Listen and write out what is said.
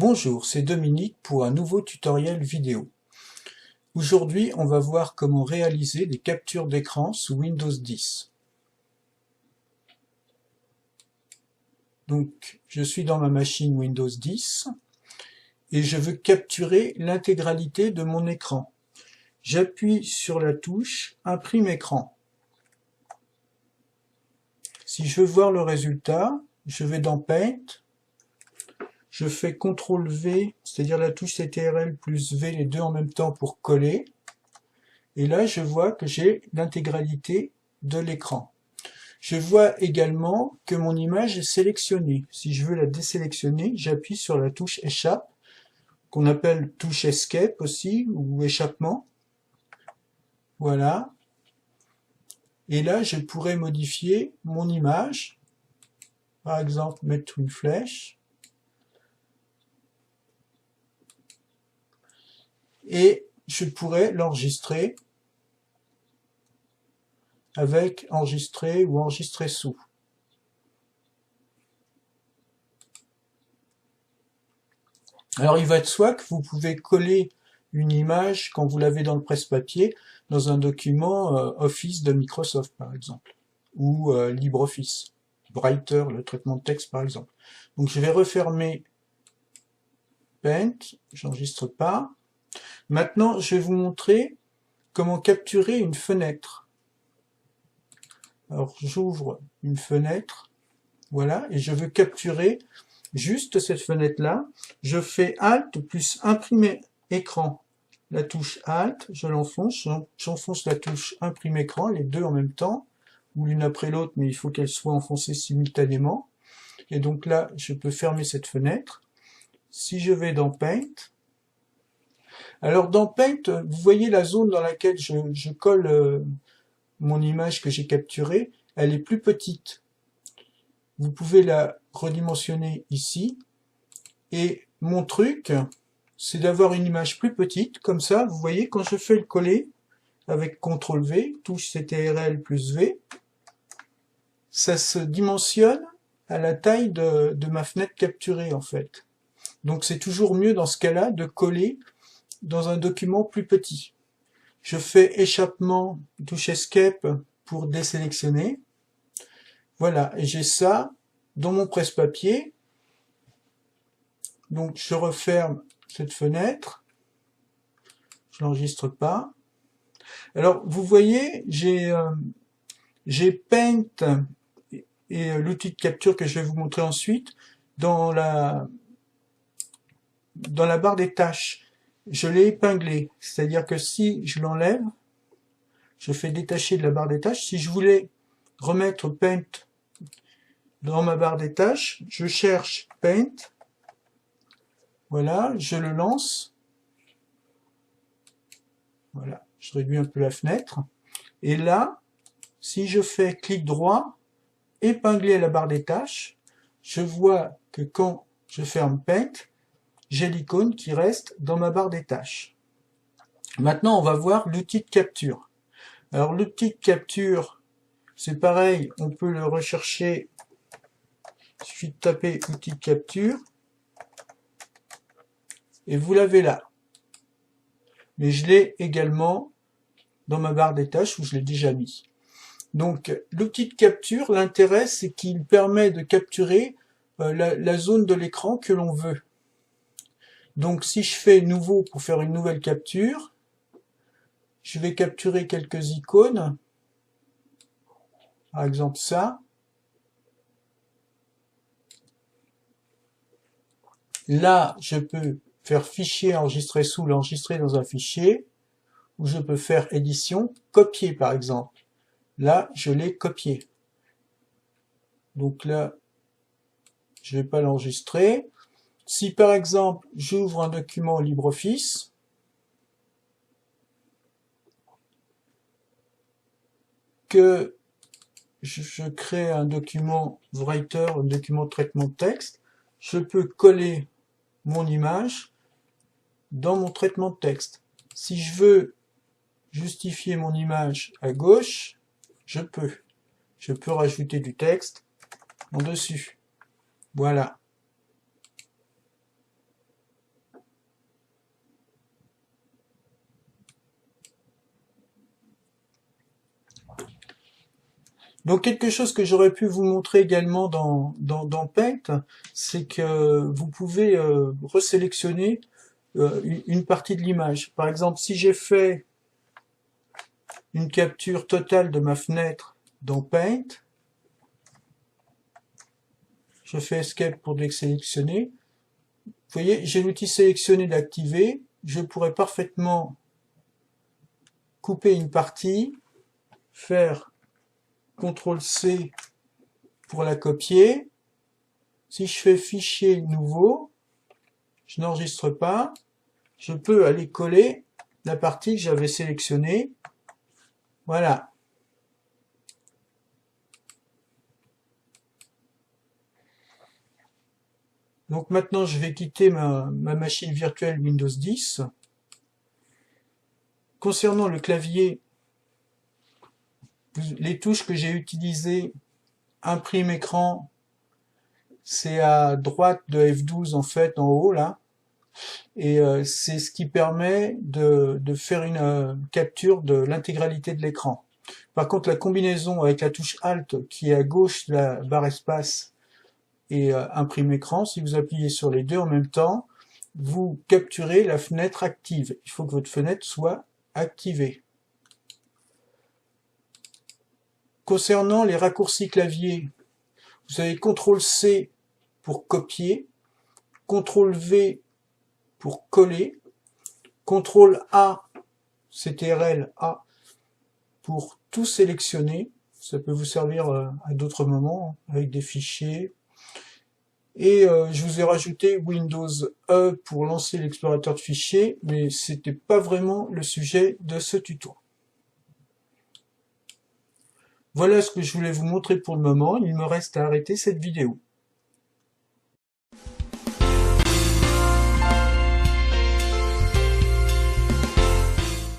Bonjour, c'est Dominique pour un nouveau tutoriel vidéo. Aujourd'hui, on va voir comment réaliser des captures d'écran sous Windows 10. Donc, je suis dans ma machine Windows 10 et je veux capturer l'intégralité de mon écran. J'appuie sur la touche Imprime écran. Si je veux voir le résultat, je vais dans Paint. Je fais CTRL V, c'est-à-dire la touche CTRL plus V, les deux en même temps pour coller. Et là, je vois que j'ai l'intégralité de l'écran. Je vois également que mon image est sélectionnée. Si je veux la désélectionner, j'appuie sur la touche Échappe, qu'on appelle touche Escape aussi, ou échappement. Voilà. Et là, je pourrais modifier mon image. Par exemple, mettre une flèche. Et je pourrais l'enregistrer avec enregistrer ou enregistrer sous. Alors il va de soi que vous pouvez coller une image quand vous l'avez dans le presse-papier dans un document Office de Microsoft par exemple, ou LibreOffice, Writer, le traitement de texte par exemple. Donc je vais refermer Paint, j'enregistre pas. Maintenant, je vais vous montrer comment capturer une fenêtre. Alors, j'ouvre une fenêtre, voilà, et je veux capturer juste cette fenêtre-là. Je fais Alt plus Imprimer écran. La touche Alt, je l'enfonce, j'enfonce la touche Imprimer écran, les deux en même temps, ou l'une après l'autre, mais il faut qu'elles soient enfoncées simultanément. Et donc là, je peux fermer cette fenêtre. Si je vais dans Paint, alors dans Paint, vous voyez la zone dans laquelle je colle mon image que j'ai capturée, elle est plus petite. Vous pouvez la redimensionner ici. Et mon truc, c'est d'avoir une image plus petite. Comme ça, vous voyez, quand je fais le coller, avec CTRL V, touche CTRL plus V, ça se dimensionne à la taille de ma fenêtre capturée, en fait. Donc c'est toujours mieux dans ce cas-là de coller dans un document plus petit. Je fais échappement, touche Escape pour désélectionner. Voilà, et j'ai ça dans mon presse-papier. Donc je referme cette fenêtre. Je n'enregistre pas. Alors vous voyez, j'ai Paint et l'outil de capture que je vais vous montrer ensuite dans la barre des tâches. Je l'ai épinglé, c'est-à-dire que si je l'enlève, je fais détacher de la barre des tâches. Si je voulais remettre Paint dans ma barre des tâches, je cherche Paint, voilà, je le lance, voilà, je réduis un peu la fenêtre, et là, si je fais clic droit, épingler à la barre des tâches, je vois que quand je ferme Paint, j'ai l'icône qui reste dans ma barre des tâches. Maintenant, on va voir l'outil de capture. Alors, l'outil de capture, c'est pareil, on peut le rechercher. Il suffit de taper outil de capture. Et vous l'avez là. Mais je l'ai également dans ma barre des tâches où je l'ai déjà mis. Donc, l'outil de capture, l'intérêt, c'est qu'il permet de capturer la zone de l'écran que l'on veut. Donc, si je fais nouveau pour faire une nouvelle capture, je vais capturer quelques icônes. Par exemple, ça. Là, je peux faire fichier, enregistrer sous, l'enregistrer dans un fichier, ou je peux faire édition, copier par exemple. Là, je l'ai copié. Donc là, je vais pas l'enregistrer. Si par exemple, j'ouvre un document LibreOffice, que je crée un document Writer, un document de traitement de texte, je peux coller mon image dans mon traitement de texte. Si je veux justifier mon image à gauche, je peux. Je peux rajouter du texte en dessus. Voilà. Donc quelque chose que j'aurais pu vous montrer également dans Paint, c'est que vous pouvez resélectionner une partie de l'image. Par exemple, si j'ai fait une capture totale de ma fenêtre dans Paint, je fais Escape pour désélectionner. Vous voyez, j'ai l'outil sélectionné d'activer. Je pourrais parfaitement couper une partie, faire CTRL-C pour la copier. Si je fais fichier nouveau, je n'enregistre pas, je peux aller coller la partie que j'avais sélectionnée. Voilà. Donc maintenant, je vais quitter ma machine virtuelle Windows 10. Concernant le clavier, les touches que j'ai utilisées, imprime écran, c'est à droite de F12 en fait, en haut là. Et c'est ce qui permet de faire une capture de l'intégralité de l'écran. Par contre, la combinaison avec la touche Alt qui est à gauche de la barre espace et imprime écran, si vous appuyez sur les deux en même temps, vous capturez la fenêtre active. Il faut que votre fenêtre soit activée. Concernant les raccourcis clavier, vous avez CTRL-C pour copier, CTRL-V pour coller, CTRL-A, CTRL-A, pour tout sélectionner. Ça peut vous servir à d'autres moments, avec des fichiers. Et je vous ai rajouté Windows E pour lancer l'explorateur de fichiers, mais c'était pas vraiment le sujet de ce tuto. Voilà ce que je voulais vous montrer pour le moment. Il me reste à arrêter cette vidéo.